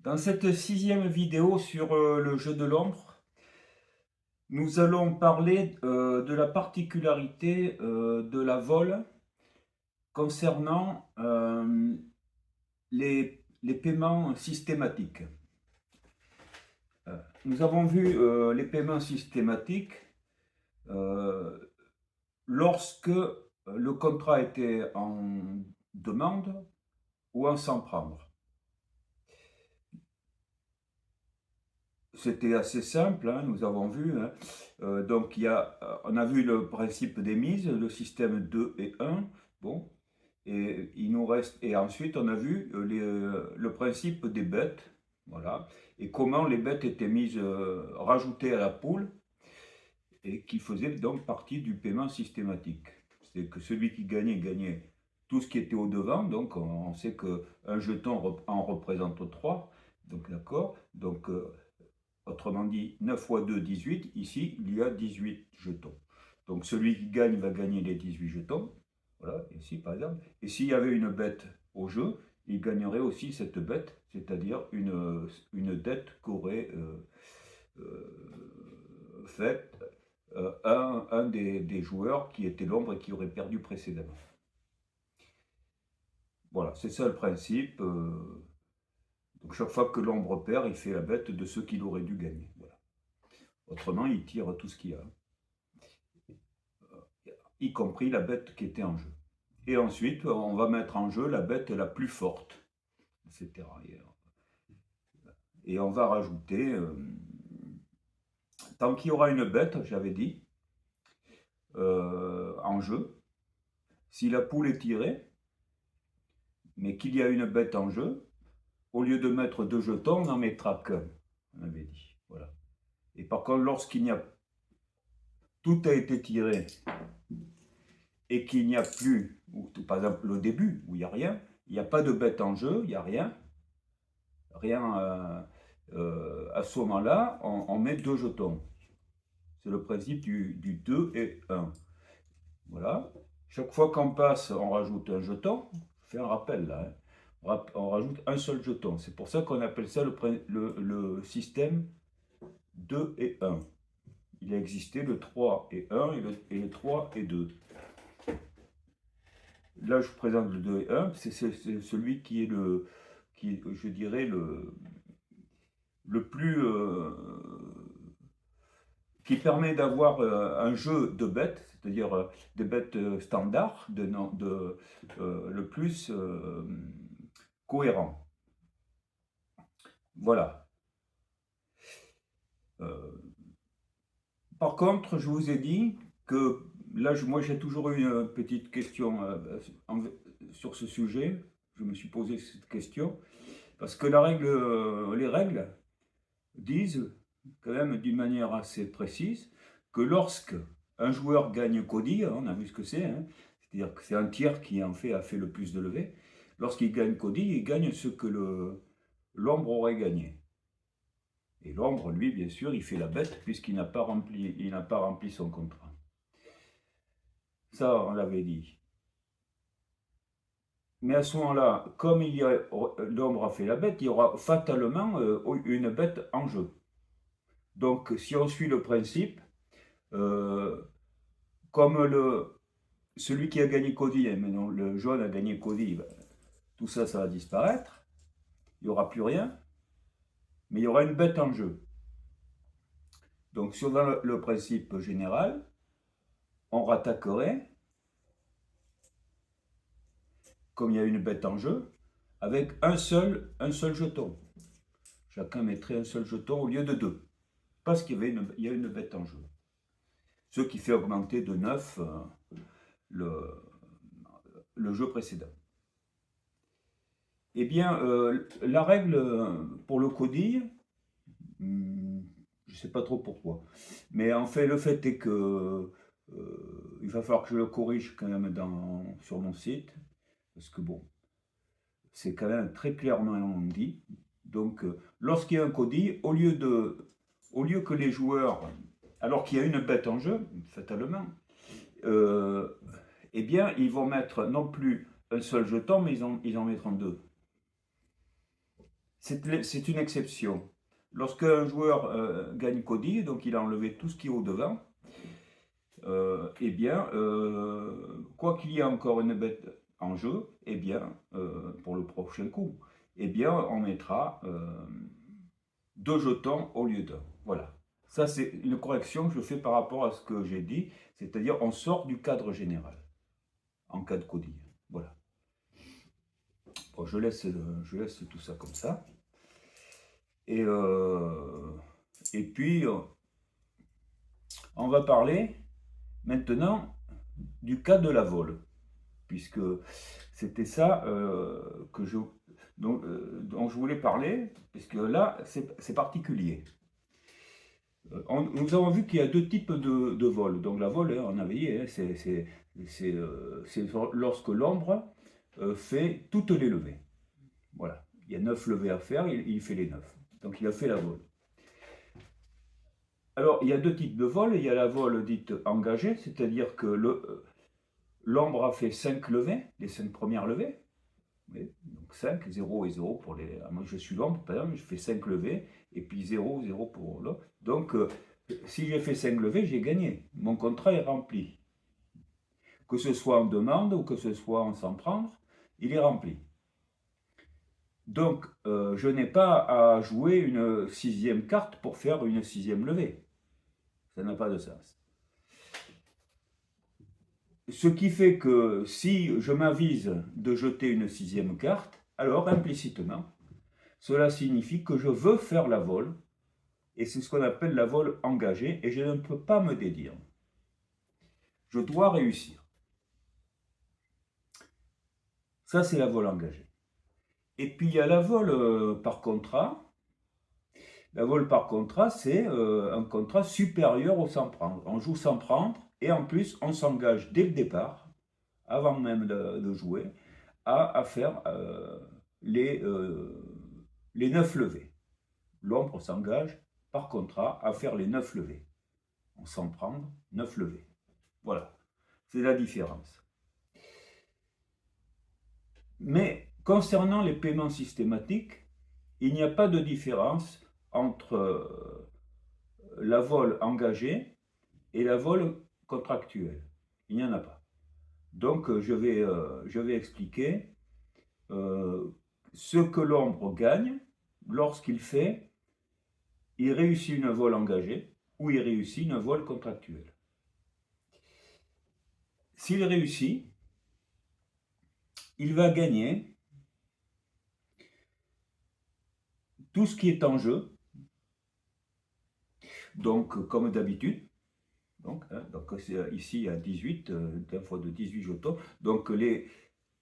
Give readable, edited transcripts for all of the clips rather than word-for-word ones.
Dans cette sixième vidéo sur le jeu de l'ombre, nous allons parler de la particularité de la vol concernant les paiements systématiques. Nous avons vu les paiements systématiques euh, lorsque le contrat était en demande ou en sans prendre. C'était assez simple, hein, nous avons vu. Hein. Donc, on a vu le principe des mises, le système 2 et 1. Bon, et il nous reste. Et ensuite, on a vu le principe des bêtes. Voilà. Et comment les bêtes étaient mises, rajoutées à la poule et qui faisaient donc partie du paiement systématique. C'est que celui qui gagnait, gagnait tout ce qui était au devant. Donc, on sait qu'un jeton en représente 3. Donc, d'accord. Donc, autrement dit, 9 fois 2, 18. Ici, il y a 18 jetons. Donc celui qui gagne va gagner les 18 jetons. Voilà, ici par exemple. Et s'il y avait une bête au jeu, il gagnerait aussi cette bête, c'est-à-dire une dette qu'aurait faite un des joueurs qui était l'ombre et qui aurait perdu précédemment. Voilà, c'est ça le principe. Donc chaque fois que l'ombre perd, il fait la bête de ceux qu'il aurait dû gagner. Voilà. Autrement, il tire tout ce qu'il y a, y compris la bête qui était en jeu. Et ensuite, on va mettre en jeu la bête la plus forte, etc. Et on va rajouter, tant qu'il y aura une bête, j'avais dit, en jeu, si la poule est tirée, mais qu'il y a une bête en jeu, au lieu de mettre 2 jetons, on n'en mettra qu'un, on avait dit. Voilà. Et par contre, lorsqu'il n'y a tout a été tiré et qu'il n'y a plus, ou, par exemple le début où il n'y a rien, il n'y a pas de bête en jeu, il n'y a rien, à ce moment-là, on met 2 jetons. C'est le principe du 2 et 1. Voilà. Chaque fois qu'on passe, on rajoute un jeton. Je fais un rappel là. Hein. On rajoute un seul jeton. C'est pour ça qu'on appelle ça le système 2 et 1. Il a existé le 3 et 1 et le 3 et 2. Là, je présente le 2 et 1. C'est celui qui est je dirais, le plus qui permet d'avoir un jeu de bêtes, c'est-à-dire des bêtes standards, le plus cohérent. Voilà. Par contre, je vous ai dit que là, moi j'ai toujours eu une petite question sur ce sujet. Je me suis posé cette question parce que les règles disent quand même d'une manière assez précise que lorsque un joueur gagne Cody, hein, on a vu ce que c'est, hein, c'est-à-dire que c'est un tir qui en fait a fait le plus de levées, lorsqu'il gagne Cody, il gagne ce que l'ombre aurait gagné. Et l'ombre, lui, bien sûr, il fait la bête puisqu'il n'a pas rempli son contrat. Ça, on l'avait dit. Mais à ce moment-là, comme l'ombre a fait la bête, il y aura fatalement une bête en jeu. Donc, si on suit le principe, euh, comme celui qui a gagné Cody, hein, maintenant le jaune a gagné Cody, ben, tout ça, ça va disparaître. Il n'y aura plus rien, mais il y aura une bête en jeu. Donc, sur le principe général, on rattaquerait, comme il y a une bête en jeu, avec un seul jeton. Chacun mettrait un seul jeton au lieu de 2, parce il y a une bête en jeu. Ce qui fait augmenter de 9 le jeu précédent. Eh bien, la règle pour le codille, je ne sais pas trop pourquoi, mais en fait, le fait est que il va falloir que je le corrige quand même sur mon site, parce que bon, c'est quand même très clairement dit. Donc, lorsqu'il y a un codille, au lieu que les joueurs, alors qu'il y a une bête en jeu, fatalement, eh bien, ils vont mettre non plus un seul jeton, mais ils en mettront 2. C'est une exception. Lorsqu'un joueur gagne Cody, donc il a enlevé tout ce qui est au devant, eh bien, quoi qu'il y ait encore une bête en jeu, eh bien, pour le prochain coup, eh bien, on mettra 2 jetons au lieu d'un. Voilà. Ça, c'est une correction que je fais par rapport à ce que j'ai dit, c'est-à-dire on sort du cadre général en cas de Cody. Voilà. Bon, je laisse tout ça comme ça. Et puis, on va parler maintenant du cas de la vol, puisque c'était ça dont je voulais parler, puisque là, c'est particulier. Nous avons vu qu'il y a 2 types de vol. Donc la vol, on avait dit, c'est lorsque l'ombre fait toutes les levées. Voilà. Il y a 9 levées à faire, il fait les 9. Donc il a fait la vol. Alors il y a 2 types de vol. Il y a la vol dite engagée, c'est-à-dire que l'ombre a fait 5 levées, les 5 premières levées. Oui, donc 5, 0 et 0 pour les. Moi je suis l'ombre, par exemple, je fais 5 levées, et puis 0, 0 pour l'autre. Donc si j'ai fait 5 levées, j'ai gagné. Mon contrat est rempli. Que ce soit en demande ou que ce soit en s'en prendre, il est rempli. Donc je n'ai pas à jouer une 6e carte pour faire une 6e levée. Ça n'a pas de sens. Ce qui fait que si je m'avise de jeter une 6e carte, alors implicitement, cela signifie que je veux faire la vol, et c'est ce qu'on appelle la vol engagée, et je ne peux pas me dédire. Je dois réussir. Ça, c'est la vol engagée. Et puis, il y a la vol par contrat. La vol par contrat, c'est un contrat supérieur au sans prendre. On joue sans prendre, et en plus, on s'engage dès le départ, avant même de jouer, à faire les 9 levées. L'ombre s'engage par contrat à faire les 9 levées. On s'en prendre 9 levées. Voilà, c'est la différence. Mais concernant les paiements systématiques, il n'y a pas de différence entre la vol engagée et la vol contractuelle. Il n'y en a pas. Donc je vais expliquer ce que l'ombre gagne lorsqu'il réussit une vol engagée ou il réussit une vol contractuelle. S'il réussit, il va gagner tout ce qui est en jeu, donc comme d'habitude. Donc ici il y a 18, d'un fois de 18 jetons. Donc les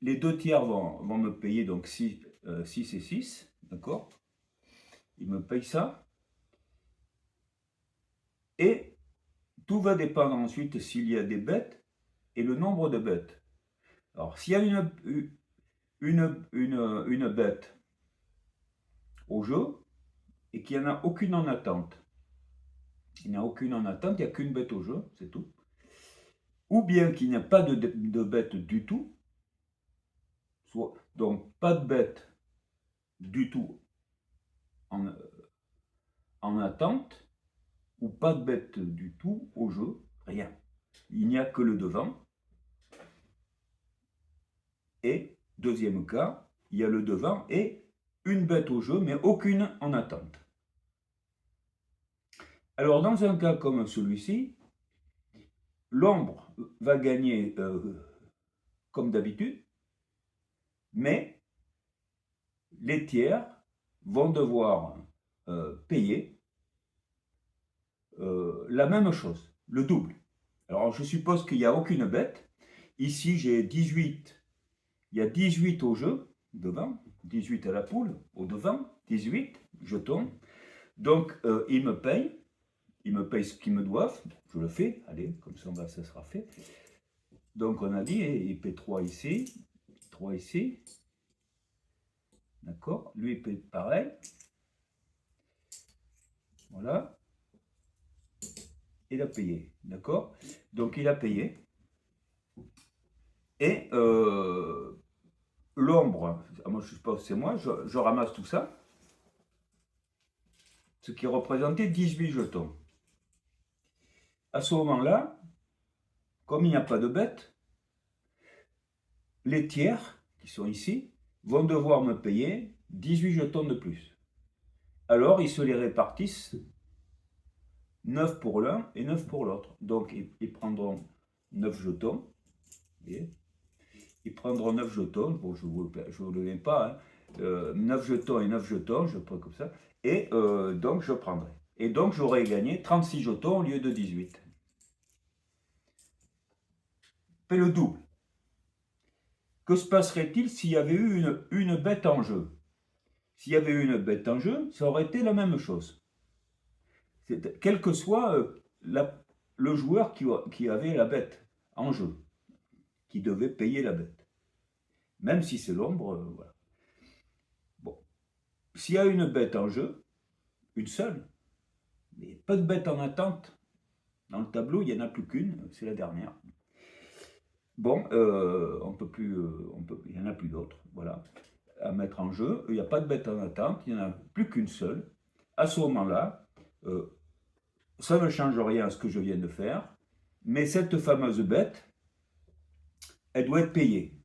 2 tiers vont me payer donc 6 et 6, d'accord? Ils me payent ça. Et tout va dépendre ensuite s'il y a des bêtes et le nombre de bêtes. Alors s'il y a une bête au jeu et qu'il n'y en a aucune en attente, il n'y a aucune en attente, il n'y a qu'une bête au jeu, c'est tout. Ou bien qu'il n'y a pas de bête du tout, donc pas de bête du tout en attente, ou pas de bête du tout au jeu, rien. Il n'y a que le devant. Et deuxième cas, il y a le devant et une bête au jeu, mais aucune en attente. Alors dans un cas comme celui-ci, l'ombre va gagner comme d'habitude, mais les tiers vont devoir payer la même chose, le double. Alors je suppose qu'il n'y a aucune bête. Ici j'ai 18, il y a 18 au jeu, devant, 18 à la poule, au devant, 18 jetons. Donc ils me payent ce qu'ils me doivent, je le fais, allez, comme ça sera fait. Donc on a dit, il paie 3 ici, 3 ici, d'accord, lui il paie pareil, voilà, il a payé, d'accord, donc il a payé, et l'ombre, moi je suppose c'est moi, je ramasse tout ça, ce qui représentait 18 jetons. À ce moment-là, comme il n'y a pas de bête, les tiers, qui sont ici, vont devoir me payer 18 jetons de plus. Alors, ils se les répartissent 9 pour l'un et 9 pour l'autre. Donc, ils prendront 9 jetons. Voyez, ils prendront 9 jetons. Bon, je ne vous le mets pas. Hein. 9 jetons et 9 jetons, je prends comme ça. Et donc, je prendrai. Et donc, j'aurai gagné 36 jetons au lieu de 18. Fais le double. Que se passerait-il s'il y avait eu une bête en jeu? S'il y avait eu une bête en jeu, ça aurait été la même chose. Quel que soit le joueur qui avait la bête en jeu, qui devait payer la bête. Même si c'est l'ombre, voilà. Bon. S'il y a une bête en jeu, une seule, mais pas de bête en attente, dans le tableau, il n'y en a plus qu'une, c'est la dernière. Bon, il n'y en a plus d'autres, voilà, à mettre en jeu. Il n'y a pas de bête en attente, il n'y en a plus qu'une seule. À ce moment-là, ça ne change rien à ce que je viens de faire, mais cette fameuse bête, elle doit être payée.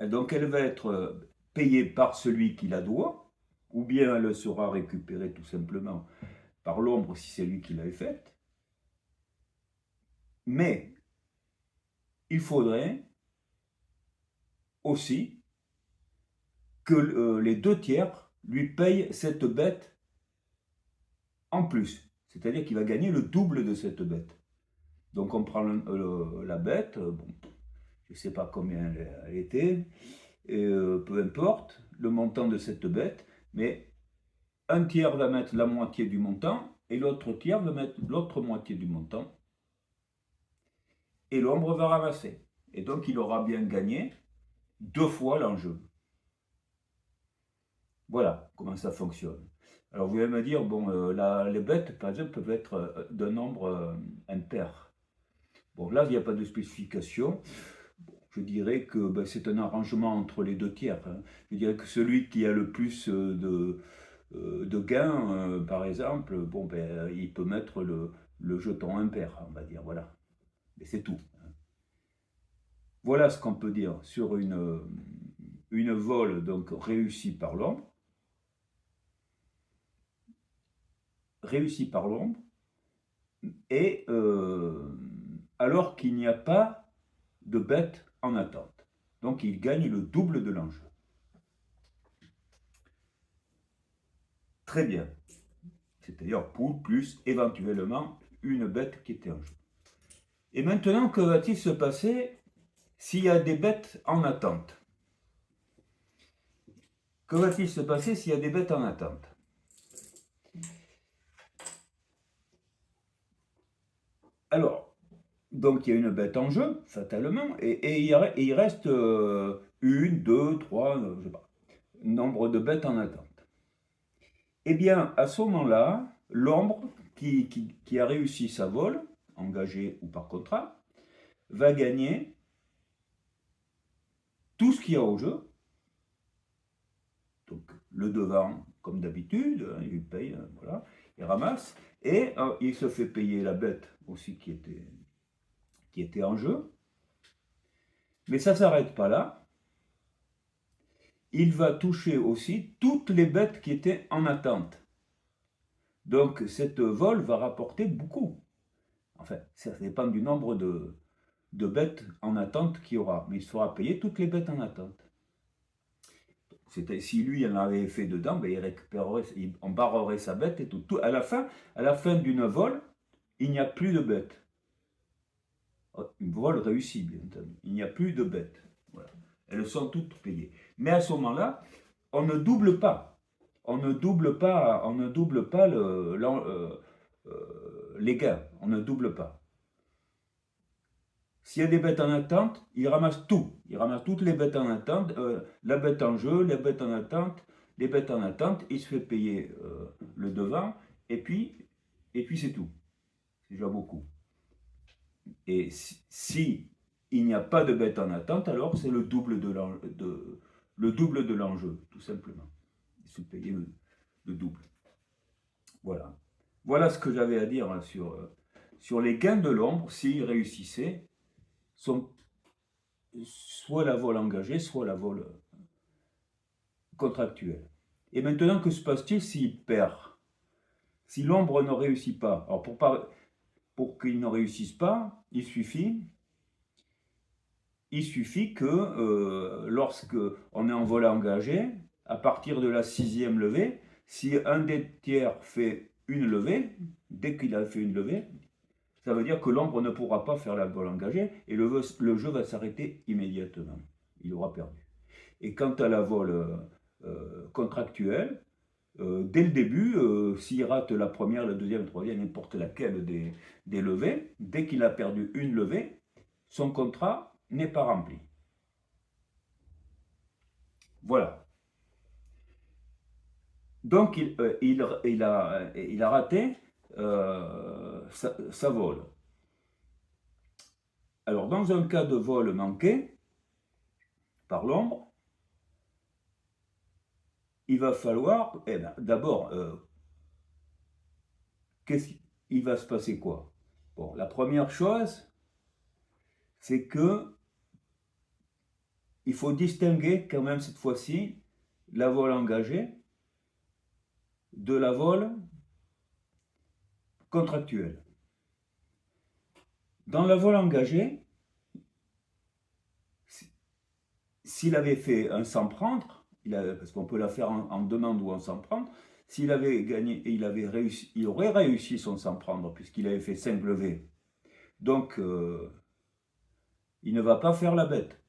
Et donc, elle va être payée par celui qui la doit, ou bien elle sera récupérée tout simplement par l'ombre si c'est lui qui l'avait faite. Mais il faudrait aussi que les 2 tiers lui payent cette bête en plus. C'est-à-dire qu'il va gagner le double de cette bête. Donc on prend la bête, bon, je ne sais pas combien elle était, et, peu importe le montant de cette bête, mais un tiers va mettre la moitié du montant et l'autre tiers va mettre l'autre moitié du montant. Et l'ombre va ramasser. Et donc il aura bien gagné 2 fois l'enjeu. Voilà comment ça fonctionne. Alors vous allez me dire, bon, les bêtes, par exemple, peuvent être d'un nombre impair. Bon, là, il n'y a pas de spécification. Bon, je dirais que ben, c'est un arrangement entre les 2 tiers. Hein. Je dirais que celui qui a le plus de gains, par exemple, bon, ben, il peut mettre le jeton impair, on va dire, voilà. Mais c'est tout. Hein. Voilà ce qu'on peut dire sur une vol donc réussie par l'ombre. Réussie par l'ombre, et alors qu'il n'y a pas de bête en attente. Donc il gagne le double de l'enjeu. Très bien. C'est-à-dire poule plus éventuellement une bête qui était en jeu. Et maintenant, que va-t-il se passer s'il y a des bêtes en attente? Que va-t-il se passer s'il y a des bêtes en attente? Alors, donc il y a une bête en jeu, fatalement, et il reste une, deux, trois, je sais pas, nombre de bêtes en attente. Eh bien, à ce moment-là, l'ombre qui a réussi sa vol, engagée ou par contrat, va gagner tout ce qu'il y a au jeu. Donc, le devant, comme d'habitude, il paye, voilà, il ramasse, et il se fait payer la bête aussi qui était en jeu. Mais ça ne s'arrête pas là. Il va toucher aussi toutes les bêtes qui étaient en attente. Donc, cette vol va rapporter beaucoup. Enfin, ça dépend du nombre de bêtes en attente qu'il y aura. Mais il se fera payer toutes les bêtes en attente. Si lui il en avait fait dedans, ben, on barrerait sa bête et tout. À la fin d'une vol, il n'y a plus de bêtes. Une vol réussie, bien entendu. Il n'y a plus de bêtes. Voilà. Elles sont toutes payées. Mais à ce moment-là, on ne double pas. On ne double pas les gains. On ne double pas. S'il y a des bêtes en attente, il ramasse tout. Il ramasse toutes les bêtes en attente, la bête en jeu, les bêtes en attente, il se fait payer le devant, et puis c'est tout. C'est déjà beaucoup. Et si il n'y a pas de bêtes en attente, alors c'est le double de l'enjeu, tout simplement. Il se fait payer le double. Voilà ce que j'avais à dire sur les gains de l'ombre s'ils réussissaient, sont soit la vol engagée, soit la vol contractuelle. Et maintenant, que se passe-t-il s'il perd? Si l'ombre ne réussit pas? Alors pour qu'il ne réussisse pas, il suffit que lorsque on est en vol engagé, à partir de la 6e levée, si un des tiers fait une levée, dès qu'il a fait une levée, ça veut dire que l'ombre ne pourra pas faire la vol engagée et le jeu va s'arrêter immédiatement. Il aura perdu. Et quant à la vol contractuelle, dès le début, s'il rate la première, la deuxième, la troisième, n'importe laquelle des levées, dès qu'il a perdu une levée, son contrat n'est pas rempli. Voilà. Donc il a raté sa vol. Alors dans un cas de vol manqué par l'ombre, il va falloir, d'abord, il va se passer quoi? Bon, la première chose, c'est que il faut distinguer quand même cette fois-ci la vol engagée de la vol contractuelle. Dans la vol engagée, s'il avait fait un sans prendre, parce qu'on peut la faire en demande ou en sans prendre, s'il avait gagné, il aurait réussi son sans prendre puisqu'il avait fait 5 levées. Donc, il ne va pas faire la bête.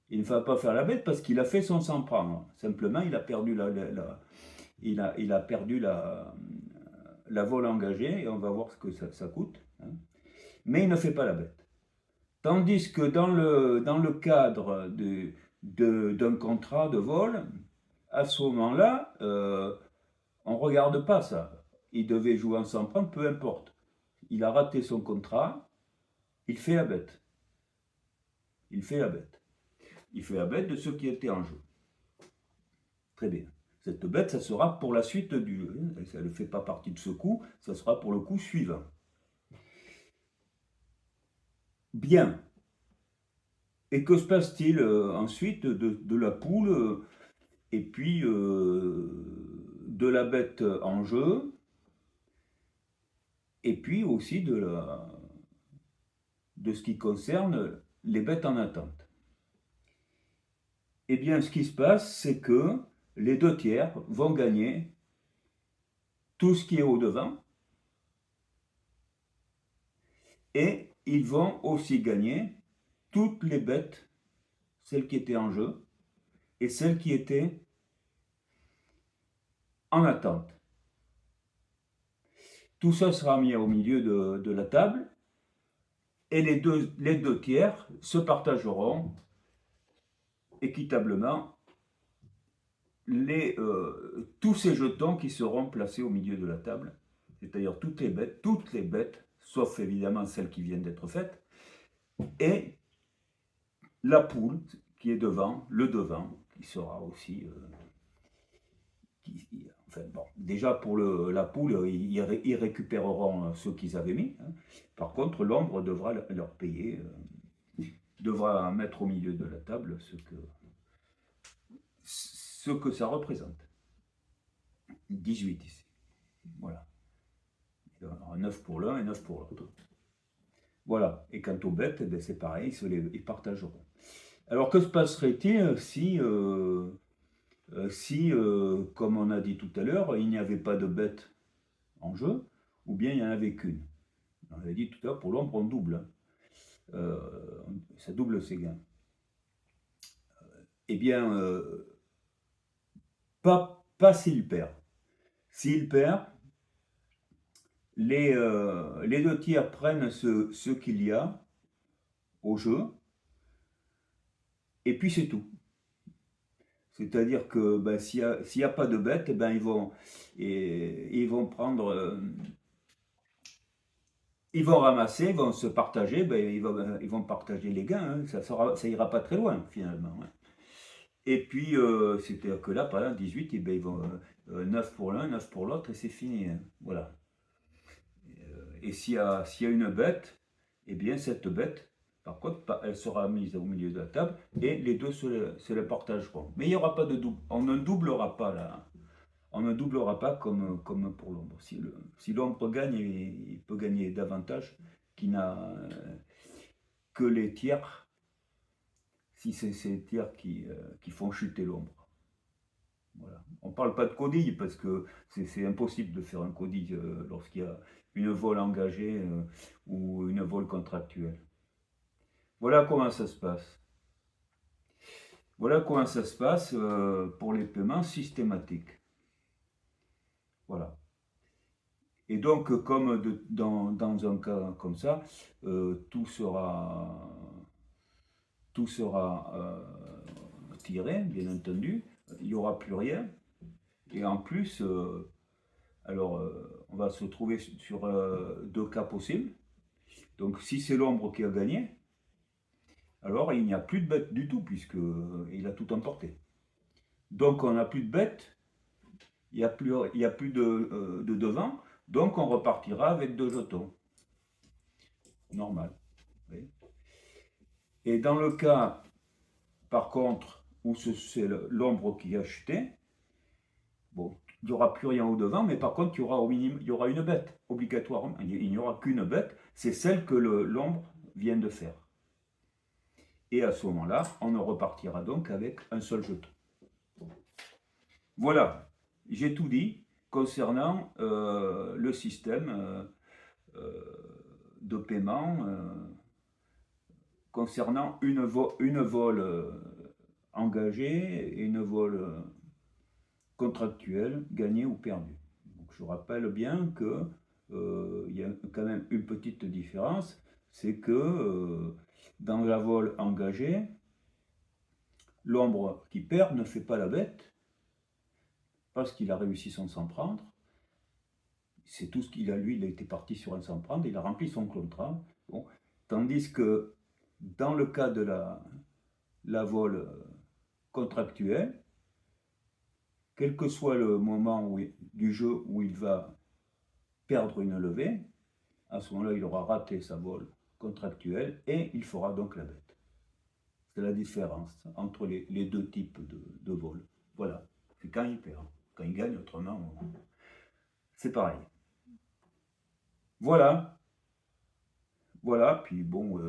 Il ne va pas faire la bête parce qu'il a fait son sans prendre. Simplement, il a perdu la vol engagée et on va voir ce que ça coûte. Hein. Mais il ne fait pas la bête. Tandis que dans le cadre d'un contrat de vol, à ce moment-là, on ne regarde pas ça. Il devait jouer en sans prendre, peu importe. Il a raté son contrat, il fait la bête. Il fait la bête. Il fait la bête de ce qui était en jeu. Très bien. Cette bête, ça sera pour la suite du jeu. Ça ne fait pas partie de ce coup, ça sera pour le coup suivant. Bien. Et que se passe-t-il ensuite de la poule et puis de la bête en jeu et puis aussi de ce qui concerne les bêtes en attente? Eh bien, ce qui se passe, c'est que les deux tiers vont gagner tout ce qui est au-devant et ils vont aussi gagner toutes les bêtes, celles qui étaient en jeu et celles qui étaient en attente. Tout ça sera mis au milieu de la table et les deux tiers se partageront équitablement tous ces jetons qui seront placés au milieu de la table, c'est-à-dire toutes les bêtes, sauf évidemment celles qui viennent d'être faites, et la poule qui est devant, le devant, qui sera aussi... enfin bon, déjà pour la poule, ils récupéreront ce qu'ils avaient mis. Hein. Par contre, l'ombre devra leur payer, devra mettre au milieu de la table ce que ça représente. 18 ici. Voilà. Un 9 pour l'un et 9 pour l'autre. Voilà. Et quant aux bêtes, ben c'est pareil, ils partageront. Alors que se passerait-il si, comme on a dit tout à l'heure, il n'y avait pas de bêtes en jeu, ou bien il n'y en avait qu'une? On avait dit tout à l'heure, pour l'ombre, on double. Ça double ses gains. Eh bien, pas s'il perd. S'il perd, les deux tiers prennent ce qu'il y a au jeu, et puis c'est tout. C'est-à-dire que ben, s'il n'y a pas de bête, ben, ils vont prendre... ils vont ramasser, ils vont se partager, ben, ils vont partager les gains, hein. Ça ira pas très loin finalement. Hein. Et puis, c'est-à-dire que là, par exemple, 18, ben, 9 pour l'un, 9 pour l'autre, et c'est fini. Hein. Voilà. Et s'il y a une bête, eh bien cette bête, par contre, elle sera mise au milieu de la table et les deux se la partageront. Mais il n'y aura pas de double. On ne doublera pas là. On ne doublera pas comme pour l'ombre. Si l'ombre gagne, il peut gagner davantage qu'il n'a que les tiers, si c'est ces tiers qui font chuter l'ombre. Voilà. On ne parle pas de codille parce que c'est impossible de faire un codille lorsqu'il y a une vol engagée ou une vol contractuelle. Voilà comment ça se passe. Voilà comment ça se passe pour les paiements systématiques. Voilà. Et donc, comme dans un cas comme ça, tout sera tiré, bien entendu. Il n'y aura plus rien. Et en plus, on va se trouver sur deux cas possibles. Donc, si c'est l'ombre qui a gagné, alors il n'y a plus de bête du tout, puisqu'il a tout emporté. Donc, on n'a plus de bête, il n'y a plus de devant, donc on repartira avec 2 jetons. Normal. Oui. Et dans le cas, par contre, où c'est l'ombre qui a chuté, bon, il n'y aura plus rien au devant, mais par contre, il y aura une bête, obligatoirement. Il n'y aura qu'une bête, c'est celle que l'ombre vient de faire. Et à ce moment-là, on ne repartira donc avec un seul jeton. Voilà, j'ai tout dit concernant le système de paiement, concernant une vol engagée et une vol contractuelle, gagnée ou perdue. Donc, je rappelle bien que y a quand même une petite différence, c'est que dans la vol engagée, l'ombre qui perd ne fait pas la bête, parce qu'il a réussi sans s'en prendre. C'est tout ce qu'il a, lui, il a été parti sur un s'en prendre, il a rempli son contrat. Bon. Tandis que dans le cas de la vol contractuelle, quel que soit le moment du jeu où il va perdre une levée, à ce moment-là, il aura raté sa vol contractuelle et il fera donc la bête. C'est la différence entre les deux types de vol. Voilà, c'est quand il perd. Quand il gagne, autrement, c'est pareil. Voilà, puis bon,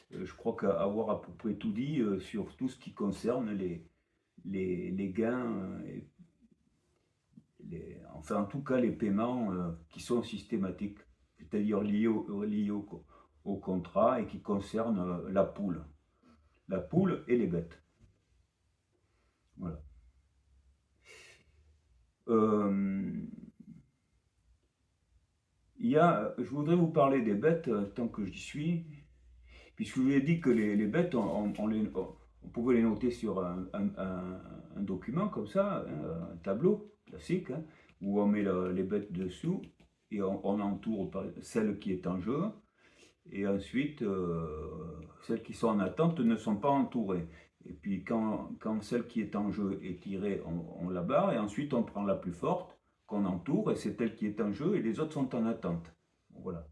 je crois qu'avoir à peu près tout dit sur tout ce qui concerne les gains, enfin en tout cas les paiements qui sont systématiques, c'est-à-dire liés au contrat et qui concernent la poule et les bêtes. Voilà. Je voudrais vous parler des bêtes tant que j'y suis, puisque je vous ai dit que les bêtes, on pouvait les noter sur un document comme ça, hein, un tableau classique, hein, où on met les bêtes dessous et on entoure celle qui est en jeu. Et ensuite, celles qui sont en attente ne sont pas entourées. Et puis quand celle qui est en jeu est tirée, on la barre et ensuite on prend la plus forte qu'on entoure et c'est elle qui est en jeu et les autres sont en attente. Voilà.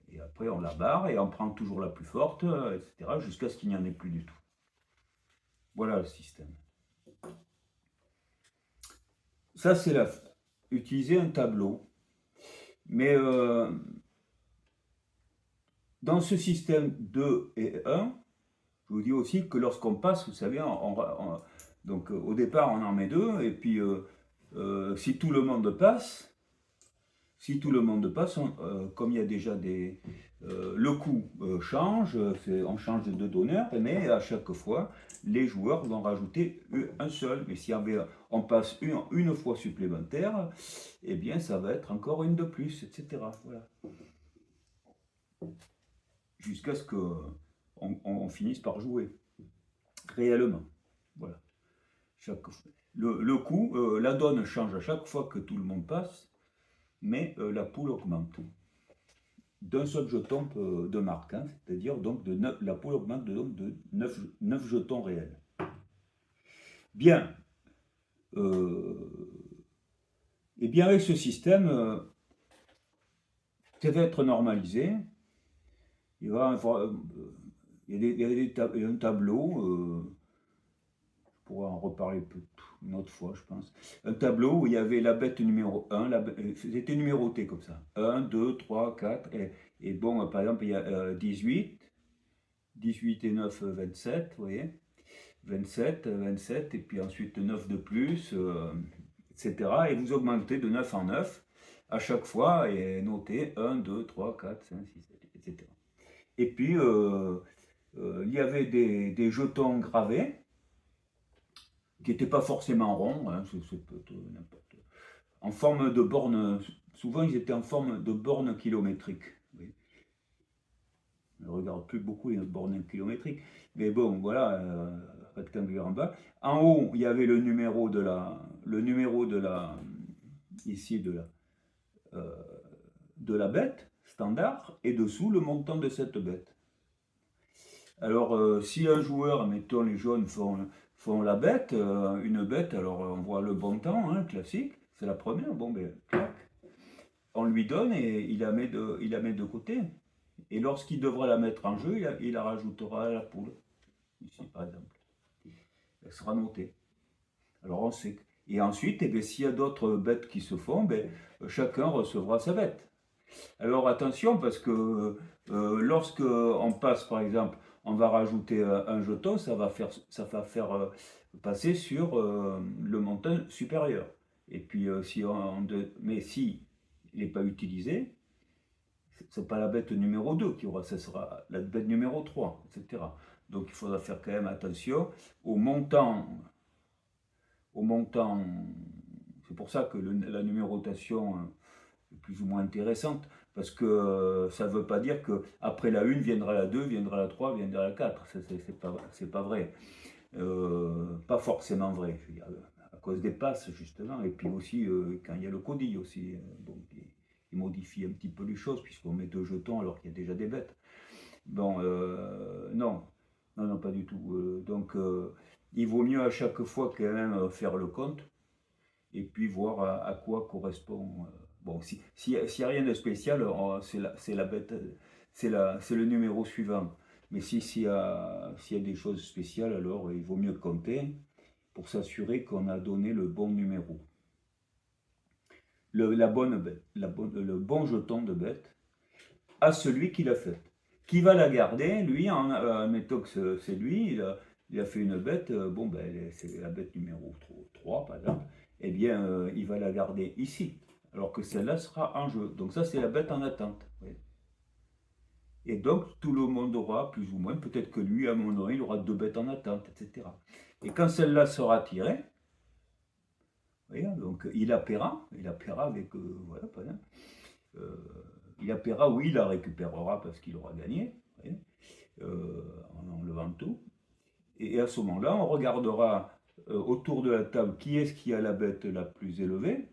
Et après on la barre et on prend toujours la plus forte, etc. jusqu'à ce qu'il n'y en ait plus du tout. Voilà le système. Ça c'est utiliser un tableau. Mais dans ce système 2 et 1, je vous dis aussi que lorsqu'on passe, vous savez, donc au départ on en met 2, et puis si tout le monde passe, comme il y a déjà le coup change, on change de donneur, mais à chaque fois, les joueurs vont rajouter un seul. Mais si on passe une fois supplémentaire, eh bien ça va être encore une de plus, etc. Voilà. Jusqu'à ce qu'on finisse par jouer réellement. Voilà. Le coup, la donne change à chaque fois que tout le monde passe, mais la poule augmente d'un seul jeton de marque, hein, c'est-à-dire donc la poule augmente de 9 jetons réels. Bien, Et bien avec ce système, ça va être normalisé. Il va avoir, il y a un tableau, je pourrais en reparler une autre fois, je pense. Un tableau où il y avait la bête numéro 1, c'était numéroté comme ça. 1, 2, 3, 4, et bon, par exemple, il y a 18, 18 et 9, 27, vous voyez, 27, 27, et puis ensuite 9 de plus, etc. Et vous augmentez de 9 en 9 à chaque fois et notez 1, 2, 3, 4, 5, 6, 7, etc. Et puis, il y avait des jetons gravés qui n'étaient pas forcément ronds, hein, c'est n'importe. En forme de borne, souvent ils étaient en forme de borne kilométrique. Oui. Je ne regarde plus beaucoup les bornes kilométriques, mais bon, voilà, rectangulaire en bas. En haut, il y avait le numéro de la, ici euh, de la bête standard, et dessous le montant de cette bête. Alors, si un joueur, mettons les jaunes font la bête, une bête, alors on voit le bon temps, hein, classique, c'est la première, bon ben, clac, on lui donne et il la met de côté. Et lorsqu'il devra la mettre en jeu, il la rajoutera à la poule, ici par exemple. Elle sera notée. Alors on sait. Et ensuite, eh bien, s'il y a d'autres bêtes qui se font, ben, chacun recevra sa bête. Alors attention, parce que lorsque on passe, par exemple, on va rajouter un jeton, ça va faire passer sur le montant supérieur. Et puis, mais si il n'est pas utilisé, ce n'est pas la bête numéro 2 qui aura, ce sera la bête numéro 3, etc. Donc il faudra faire quand même attention au montant. Au montant. C'est pour ça que la numérotation est plus ou moins intéressante, parce que ça ne veut pas dire que après la 1 viendra la 2, viendra la 3, viendra la 4. C'est pas vrai. Pas forcément vrai, je veux dire, à cause des passes justement, et puis aussi quand il y a le codille aussi, bon, il modifie un petit peu les choses, puisqu'on met 2 jetons alors qu'il y a déjà des bêtes. Bon, non, non, non, pas du tout. Donc, il vaut mieux à chaque fois quand même faire le compte, et puis voir à quoi correspond. Bon, s'il n'y a rien de spécial, c'est la bête, c'est le numéro suivant. Mais s'il y a des choses spéciales, alors il vaut mieux compter pour s'assurer qu'on a donné le bon numéro. La bonne bête, le bon jeton de bête à celui qui l'a fait. Qui va la garder, lui, admettons que c'est lui, il a fait une bête, bon ben c'est la bête numéro 3 par exemple, eh bien il va la garder ici, alors que celle-là sera en jeu. Donc ça c'est la bête en attente. Oui. Et donc tout le monde aura plus ou moins, peut-être que lui à un moment donné il aura 2 bêtes en attente, etc. Et quand celle-là sera tirée, voyez, donc il la paiera avec, voilà, par exemple, il la paiera, oui, il la récupérera parce qu'il aura gagné, voyez, en enlevant tout. Et à ce moment-là, on regardera autour de la table qui est-ce qui a la bête la plus élevée.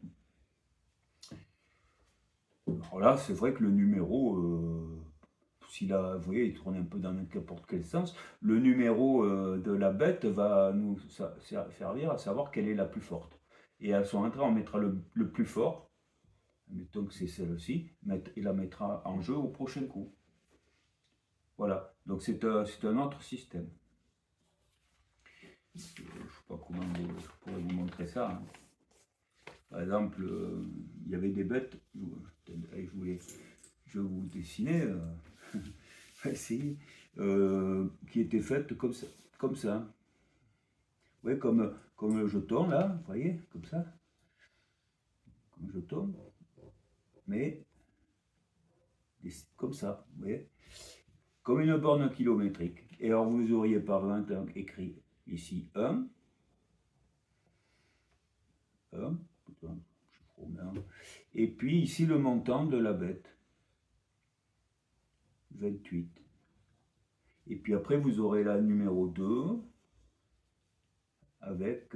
Alors là, c'est vrai que le numéro, vous voyez, il tourne un peu dans n'importe quel sens, le numéro de la bête va nous servir à savoir quelle est la plus forte. Et à son entrée, on mettra le plus fort, mettons que c'est celle-ci, et la mettra en jeu au prochain coup. Voilà, donc c'est un autre système. Je ne sais pas comment je pourrais vous montrer ça. Hein. Par exemple, il y avait des bêtes, je vais vous dessiner, essayer, qui étaient faites comme ça. Comme ça. Oui, comme le jeton là, vous voyez, comme ça. Comme le jeton. Mais comme ça, vous voyez. Comme une borne kilométrique. Et alors vous auriez par exemple écrit ici 1. 1. Et puis ici le montant de la bête. 28. Et puis après vous aurez la numéro 2 avec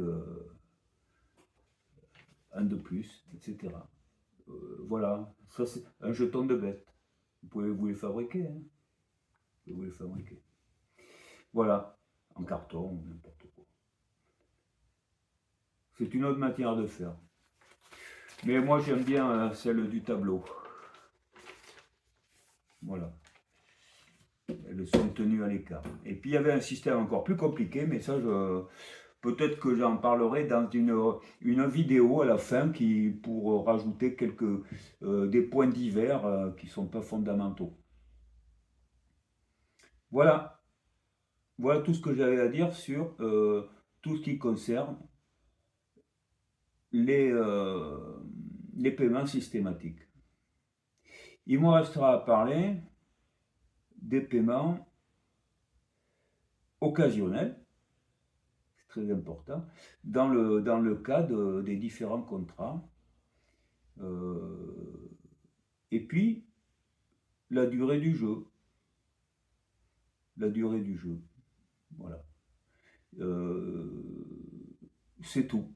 un de plus, etc. Voilà, ça c'est un jeton de bête. Vous pouvez vous les fabriquer. Hein. Vous pouvez vous les fabriquer. Voilà, en carton ou n'importe quoi. C'est une autre matière de faire. Mais moi j'aime bien celle du tableau. Voilà. Elles sont tenues à l'écart. Et puis il y avait un système encore plus compliqué, mais ça, peut-être que j'en parlerai dans une vidéo à la fin pour rajouter des points divers qui ne sont pas fondamentaux. Voilà, voilà tout ce que j'avais à dire sur tout ce qui concerne les, euh, les paiements systématiques. Il me restera à parler des paiements occasionnels, c'est très important, dans le cas des différents contrats. Et puis, la durée du jeu. La durée du jeu. Voilà. Euh, c'est tout.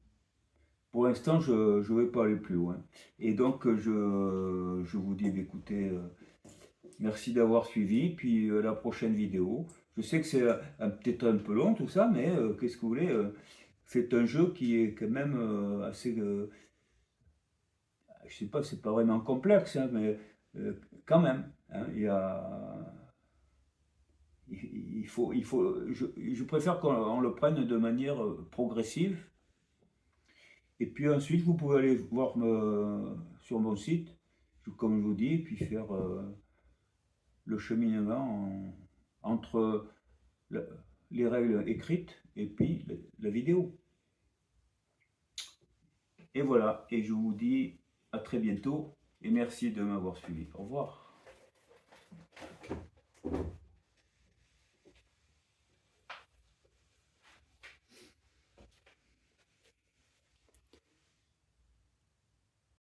Pour l'instant, je ne vais pas aller plus loin. Et donc, je vous dis, écoutez, merci d'avoir suivi. Puis la prochaine vidéo. Je sais que c'est peut-être un peu long tout ça, mais qu'est-ce que vous voulez c'est un jeu qui est quand même assez. Je sais pas, c'est pas vraiment complexe, hein, mais quand même. Hein, je préfère qu'on le prenne de manière progressive. Et puis ensuite, vous pouvez aller voir sur mon site, comme je vous dis, et puis faire le cheminement entre la- les règles écrites et puis la vidéo. Et voilà, et je vous dis à très bientôt et merci de m'avoir suivi. Au revoir.